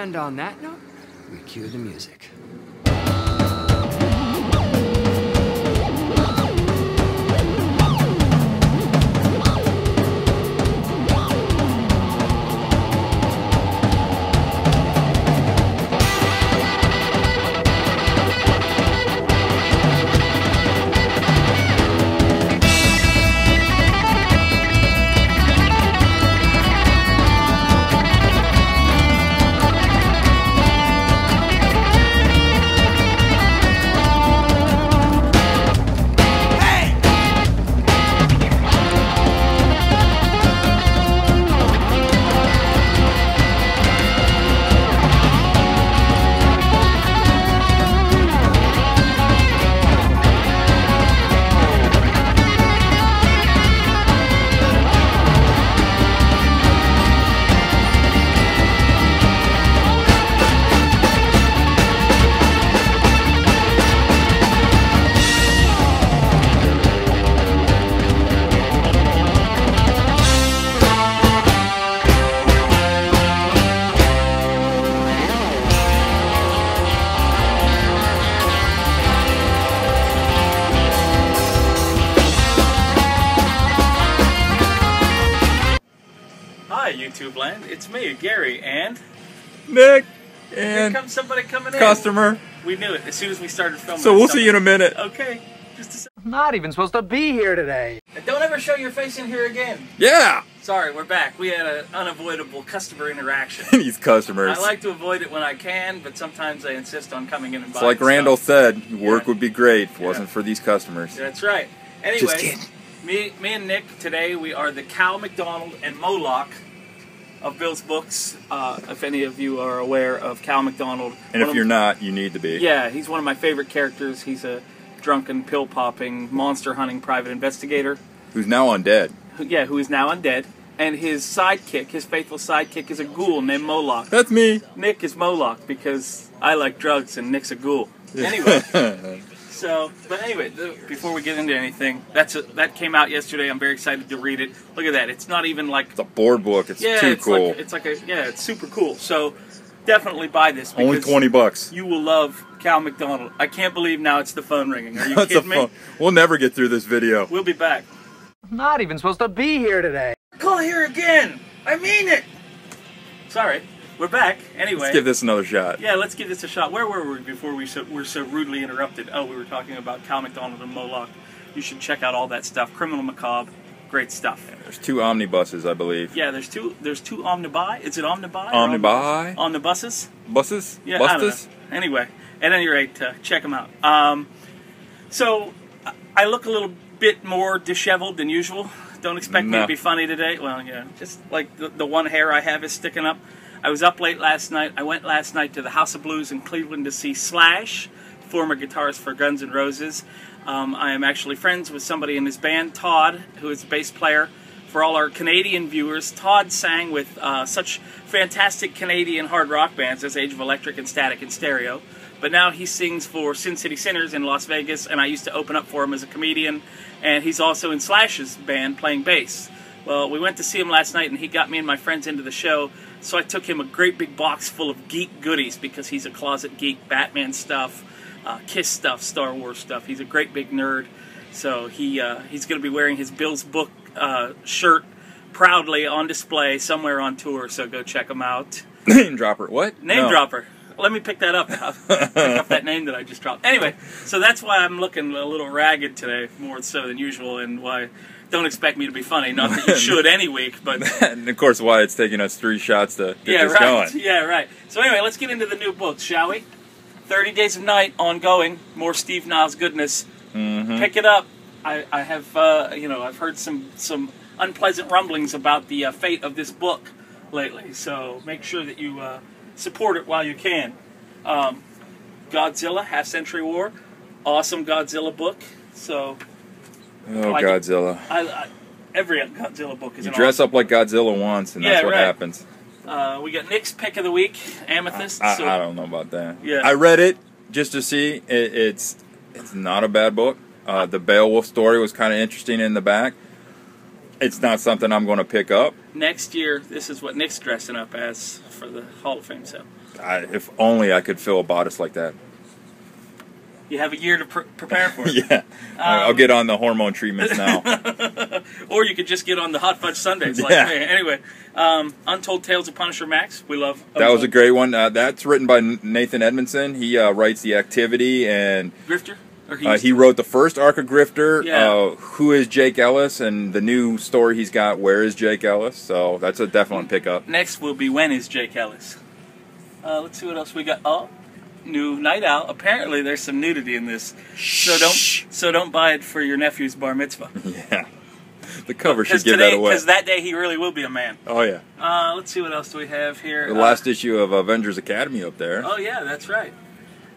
And on that note, we cue the music. Hi, YouTube land. It's me, Gary, and Nick, here and comes somebody coming in. customer. We knew it as soon as we started filming. So we'll see you in a minute. Okay, just a second. Not even supposed to be here today. And don't ever show your face in here again. Yeah. Sorry, we're back. We had an unavoidable customer interaction. These customers. I like to avoid it when I can, but sometimes they insist on coming in and It's buying like Randall stuff. said, work Yeah. would be great if it Yeah. wasn't for these customers. That's right. Anyway, Just kidding. me and Nick today, we are the Cal McDonald and Moloch of Bill's books. If any of you are aware of Cal McDonald. And if you're not, you need to be. Yeah, he's one of my favorite characters. He's a drunken, pill-popping, monster-hunting private investigator. Who's now undead. Who is now undead. And his sidekick, his faithful sidekick, is a ghoul named Moloch. That's me. Nick is Moloch because I like drugs and Nick's a ghoul. Anyway, before we get into anything, that came out yesterday. I'm very excited to read it. Look at that. It's not even like... It's a board book. It's too cool. It's super cool. So definitely buy this. Only 20 bucks. You will love Cal McDonald. I can't believe now it's the phone ringing. Are you kidding me? We'll never get through this video. We'll be back. Not even supposed to be here today. Call here again. I mean it. Sorry. We're back. Anyway. Let's give this another shot. Yeah, let's give this a shot. Where were we before we were so rudely interrupted? Oh, we were talking about Cal McDonald and Moloch. You should check out all that stuff. Criminal Macabre. Great stuff. Yeah, there's 2 omnibuses, I believe. Yeah, there's two omnibi. Is it omnibi? Omnibi? Omnibuses? Buses? Yeah, Bustus? I don't know. Anyway, at any rate, check them out. So, I look a little bit more disheveled than usual. Don't expect me to be funny today. Well, yeah, just like the one hair I have is sticking up. I was up late last night. I went last night to the House of Blues in Cleveland to see Slash, former guitarist for Guns N' Roses. I am actually friends with somebody in his band, Todd, who is a bass player. For all our Canadian viewers, Todd sang with such fantastic Canadian hard rock bands as Age of Electric and Static and Stereo. But now he sings for Sin City Sinners in Las Vegas, and I used to open up for him as a comedian. And he's also in Slash's band playing bass. Well, we went to see him last night, and he got me and my friends into the show. So I took him a great big box full of geek goodies because he's a closet geek. Batman stuff, Kiss stuff, Star Wars stuff. He's a great big nerd. So he's going to be wearing his Bill's Book shirt proudly on display somewhere on tour. So go check him out. Name dropper. What? Name dropper. Let me pick that up. Pick up that name that I just dropped. Anyway, so that's why I'm looking a little ragged today, more so than usual, and why don't expect me to be funny. Not that you should any week, but... And of course why it's taking us 3 shots to get this going. Yeah, right. So anyway, let's get into the new books, shall we? 30 Days of Night, ongoing. More Steve Niles goodness. Mm-hmm. Pick it up. I have, I've heard some unpleasant rumblings about the fate of this book lately, so make sure that you support it while you can. Godzilla, Half Century War, awesome Godzilla book. So, Godzilla. Every Godzilla book is You dress up like Godzilla once, and that's what happens. We got Nick's pick of the week, Amethyst. I don't know about that. Yeah. I read it just to see. It's not a bad book. The Beowulf story was kind of interesting in the back. It's not something I'm going to pick up. Next year, this is what Nick's dressing up as for the Hall of Fame sale. If only I could fill a bodice like that. You have a year to prepare for it. Yeah. I'll get on the hormone treatments now. Or you could just get on the hot fudge sundaes like me. Anyway, Untold Tales of Punisher Max. We love Untold. That was a great one. That's written by Nathan Edmondson. He writes The Activity and... Grifter? Or he wrote the first arc of Grifter, Yeah. Who is Jake Ellis, and the new story he's got, Where is Jake Ellis? So that's a definite pickup. Next will be When is Jake Ellis? Let's see what else we got. Oh, new Night Owl. Apparently there's some nudity in this. So don't buy it for your nephew's bar mitzvah. Yeah. The cover should give that away. Because that day he really will be a man. Oh, yeah. Let's see what else do we have here. The last issue of Avengers Academy up there. Oh, yeah, that's right.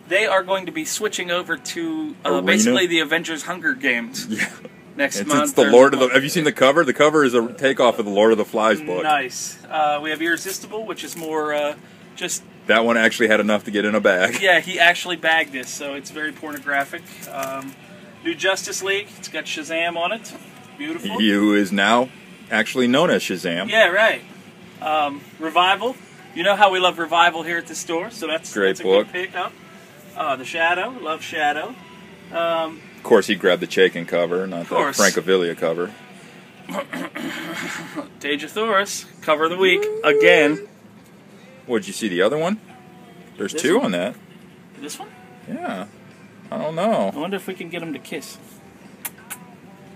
They are going to be switching over to basically the Avengers Hunger Games next month. It's the Lord of the... Have you seen the cover? The cover is a takeoff of the Lord of the Flies book. Nice. We have Irresistible, which is more just... That one actually had enough to get in a bag. Yeah, he actually bagged this, so it's very pornographic. New Justice League. It's got Shazam on it. Beautiful. Who is now actually known as Shazam. Yeah, right. Revival. You know how we love Revival here at the store, so that's a good pickup. The Shadow. Love Shadow. Of course, he grabbed the Chaykin cover, not the Francavilla cover. Daejathorus, cover of the week, again. What, did you see the other one? There's two on that. This one? Yeah. I don't know. I wonder if we can get him to kiss.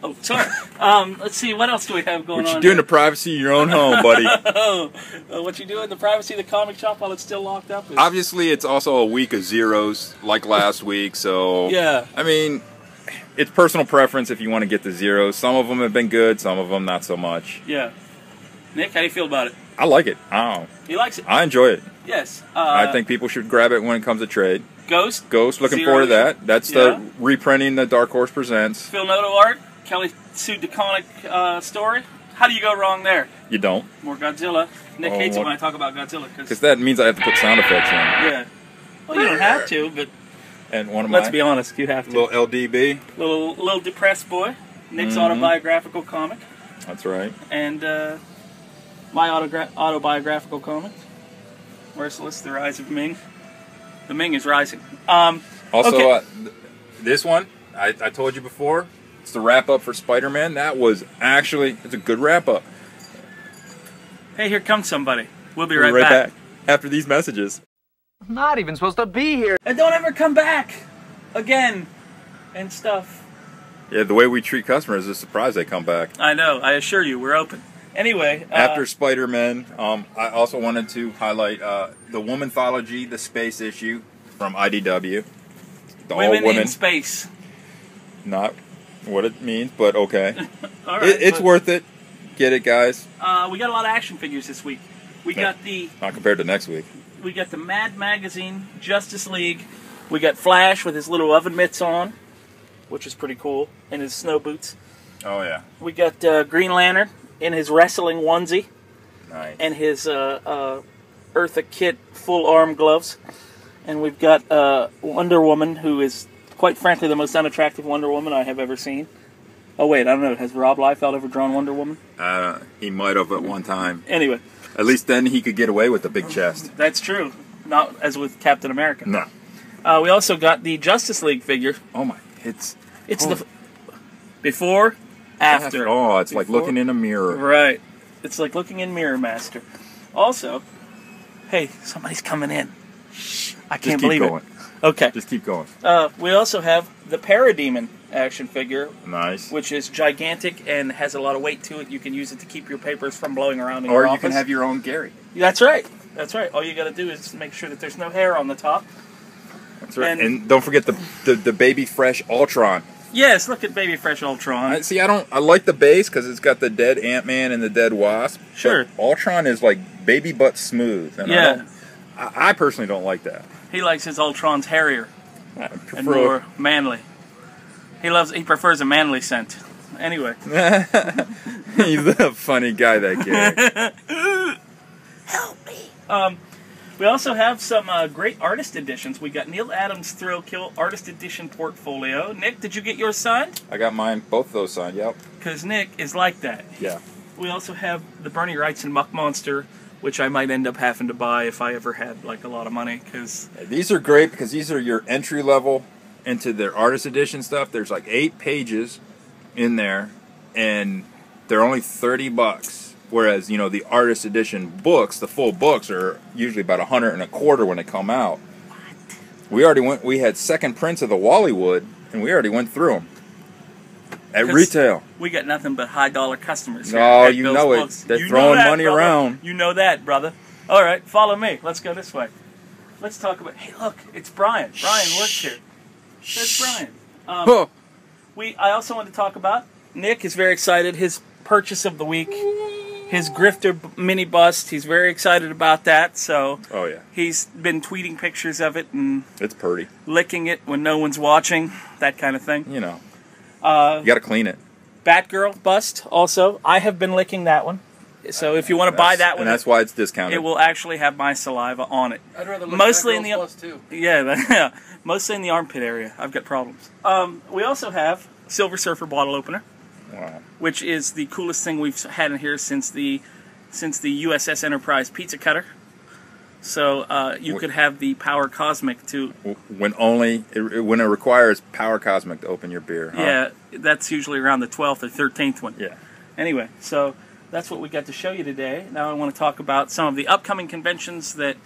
Oh, sorry. Let's see, what else do we have going on? What you do in the privacy of your own home, buddy? What you do in the privacy of the comic shop while it's still locked up? Obviously, it's also a week of zeros, like last week, so... Yeah. I mean, it's personal preference if you want to get the zeros. Some of them have been good, some of them not so much. Yeah. Nick, how do you feel about it? I like it. I don't know. He likes it? I enjoy it. Yes. I think people should grab it when it comes to trade. Ghost, looking forward to that. That's the reprinting the Dark Horse Presents. Phil Noto art, Kelly Sue DeConnick story. How do you go wrong there? You don't. More Godzilla. Nick hates it when I talk about Godzilla. Because that means I have to put sound effects in. Yeah. Well, you don't have to, but... And one of Let's be honest, you have to. Little LDB. Little depressed boy. Nick's autobiographical comic. That's right. And my autobiographical comic. Merciless, The Rise of Ming. The Ming is rising. Also, this one, I told you before, it's the wrap-up for Spider-Man. That was actually, it's a good wrap-up. Hey, here comes somebody. We'll be right back. After these messages. I'm not even supposed to be here. And don't ever come back again and stuff. Yeah, the way we treat customers is a surprise they come back. I know. I assure you, we're open. Anyway. After Spider-Man, I also wanted to highlight the Womanthology, the space issue from IDW. Women in space. Not what it means, but okay. All right, it's worth it. Get it, guys. We got a lot of action figures this week. We got the... Not compared to next week. We got the Mad Magazine Justice League. We got Flash with his little oven mitts on, which is pretty cool, and his snow boots. Oh, yeah. We got Green Lantern in his wrestling onesie. Nice. And his Eartha Kitt full arm gloves. And we've got Wonder Woman, who is, quite frankly, the most unattractive Wonder Woman I have ever seen. Oh, wait, I don't know. Has Rob Liefeld ever drawn Wonder Woman? He might have at one time. Anyway. At least then he could get away with the big chest. That's true. Not as with Captain America. No. We also got the Justice League figure. Oh, my. It's the... Before, after. Oh, it's like looking in a mirror. Right. It's like looking in Mirror Master. Also, hey, somebody's coming in. Shh. I can't believe it. Okay. Just keep going. We also have the Parademon action figure. Nice. Which is gigantic and has a lot of weight to it. You can use it to keep your papers from blowing around in your office. Or you can have your own Gary. That's right. That's right. All you got to do is make sure that there's no hair on the top. That's right. And don't forget the Baby Fresh Ultron. Yes, look at Baby Fresh Ultron. I like the base because it's got the dead Ant-Man and the dead Wasp. Sure. But Ultron is like baby butt smooth. And yeah. I personally don't like that. He likes his Ultrons hairier and more manly. He prefers a manly scent. Anyway. He's a funny guy, that kid. Help me. We also have some great artist editions. We got Neil Adams' Thrill Kill Artist Edition portfolio. Nick, did you get yours signed? I got mine, both of those signed, yep. Because Nick is like that. Yeah. We also have the Bernie Wrightson Muck Monster, which I might end up having to buy if I ever had like a lot of money. Cause these are great because these are your entry level into their artist edition stuff. There's like 8 pages in there, and they're only $30. Whereas, you know, the artist edition books, the full books, are usually about $125 when they come out. What? We had second prints of the Wallywood, and we already went through them at retail. We got nothing but high dollar customers here. No, you know it. They're throwing money around. You know that, brother. All right, follow me. Let's go this way. Let's talk about. Hey, look, it's Brian. Brian works here. There's Brian. I also want to talk about. Nick is very excited. His purchase of the week. His Grifter mini bust, he's very excited about that, so oh yeah, he's been tweeting pictures of it and it's pretty, licking it when no one's watching, that kind of thing. You know, you got to clean it. Batgirl bust, also, I have been licking that one, so if you want to buy that one, and that's why it's discounted. It will actually have my saliva on it. I'd rather lick mostly in the bust too. Yeah, mostly in the armpit area. I've got problems. We also have Silver Surfer bottle opener. Wow. Which is the coolest thing we've had in here since the USS Enterprise pizza cutter. So you could have the Power Cosmic to when it requires Power Cosmic to open your beer. Huh? Yeah, that's usually around the 12th or 13th one. Yeah. Anyway, so that's what we got to show you today. Now I want to talk about some of the upcoming conventions that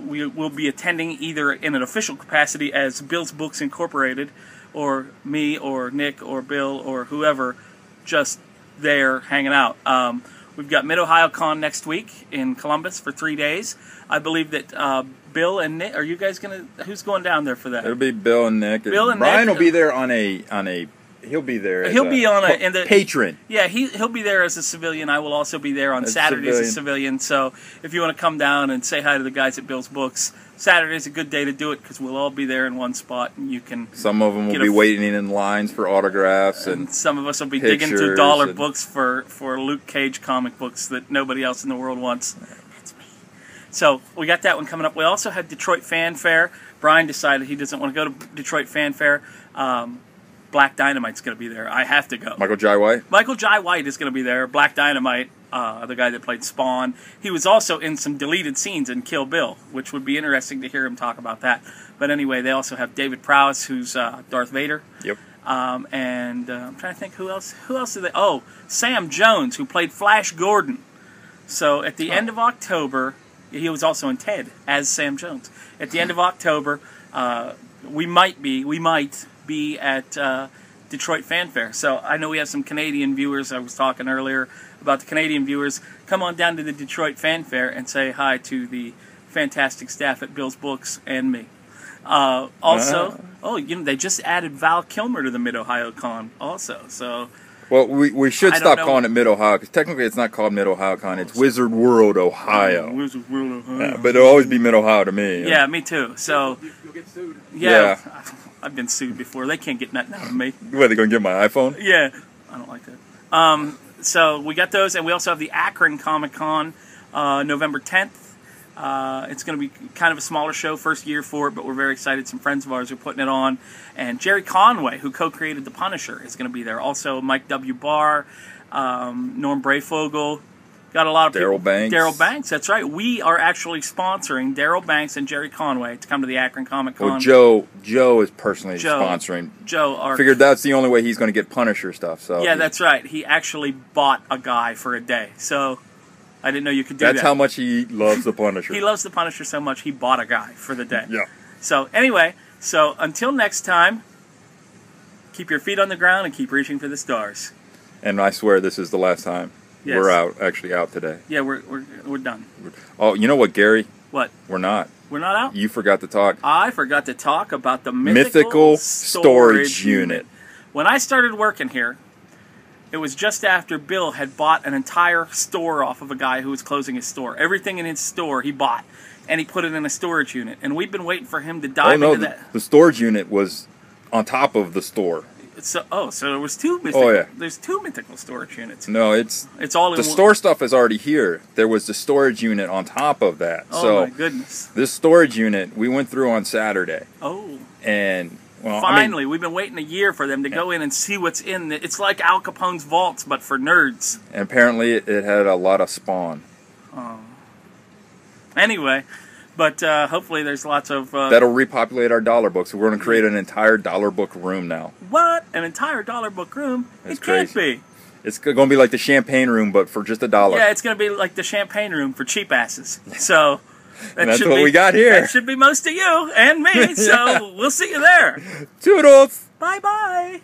we will be attending, either in an official capacity as Bill's Books Incorporated, or me, or Nick, or Bill, or whoever, just there hanging out. We've got Mid-Ohio Con next week in Columbus for 3 days. I believe that Bill and Nick, are you guys who's going down there for that? It'll be Bill and Nick. Bill and Brian Nick, will be there he'll be there as a patron. Yeah, he'll be there as a civilian. I will also be there on Saturdays as a civilian. So if you want to come down and say hi to the guys at Bill's Books, Saturday's a good day to do it because we'll all be there in one spot, and you can. Some of them will be waiting in lines for autographs, and some of us will be digging through dollar books for Luke Cage comic books that nobody else in the world wants. That's me. So we got that one coming up. We also had Detroit Fan Fair. Brian decided he doesn't want to go to Detroit Fan Fair. Black Dynamite's going to be there. I have to go. Michael Jai White? Michael Jai White is going to be there. Black Dynamite, the guy that played Spawn. He was also in some deleted scenes in Kill Bill, which would be interesting to hear him talk about that. But anyway, they also have David Prowse, who's Darth Vader. Yep. And I'm trying to think who else. Who else did they? Oh, Sam Jones, who played Flash Gordon. So at the end of October, he was also in Ted as Sam Jones. At the end of October, we might be at Detroit Fan Fair. So I know we have some Canadian viewers. I was talking earlier about the Canadian viewers. Come on down to the Detroit Fan Fair and say hi to the fantastic staff at Bill's Books and me. They just added Val Kilmer to the Mid-Ohio Con also. So, well, we should stop calling it Mid-Ohio, because technically it's not called Mid-Ohio Con. It's Wizard World, Ohio. Wizard World, Ohio. Yeah, but it'll always be Mid-Ohio to me. Yeah, me too. So You'll get sued. Yeah. I've been sued before. They can't get nothing out of me. What, they going to get my iPhone? Yeah. I don't like that. So we got those, and we also have the Akron Comic Con November 10th. It's going to be kind of a smaller show, first year for it, but we're very excited. Some friends of ours are putting it on. And Jerry Conway, who co-created The Punisher, is going to be there. Also, Mike W. Barr, Norm Brayfogle. Got a lot of people. Daryl Banks, that's right. We are actually sponsoring Daryl Banks and Jerry Conway to come to the Akron Comic Con. Well, Joe is personally sponsoring. Figured that's the only way he's going to get Punisher stuff. So yeah, that's right. He actually bought a guy for a day. So I didn't know you could do that. That's how much he loves the Punisher. He loves the Punisher so much, he bought a guy for the day. Yeah. So anyway, until next time, keep your feet on the ground and keep reaching for the stars. And I swear this is the last time. Yes. We're actually out today. Yeah, we're done. Oh, you know what, Gary? What? We're not. We're not out? You forgot to talk. I forgot to talk about the mythical storage unit. When I started working here, it was just after Bill had bought an entire store off of a guy who was closing his store. Everything in his store he bought, and he put it in a storage unit. And we've been waiting for him to dive into that. The storage unit was on top of the store. So there was two mythical. Oh, yeah. There's two mythical storage units. No, it's all in the one. store stuff is already here. There was the storage unit on top of that. Oh so my goodness! This storage unit we went through on Saturday. Oh. And well, finally, we've been waiting a year for them to go in and see what's in it. It's like Al Capone's vaults, but for nerds. And apparently, it had a lot of spawn. Oh. Anyway, but hopefully there's lots of... that'll repopulate our dollar books. We're going to create an entire dollar book room now. What? An entire dollar book room? That's it can't crazy. be. It's going to be like the champagne room, but for just $1. Yeah, it's going to be like the champagne room for cheap asses. So... that's what we got here. That should be most of you and me, so we'll see you there. Toodles! Bye-bye.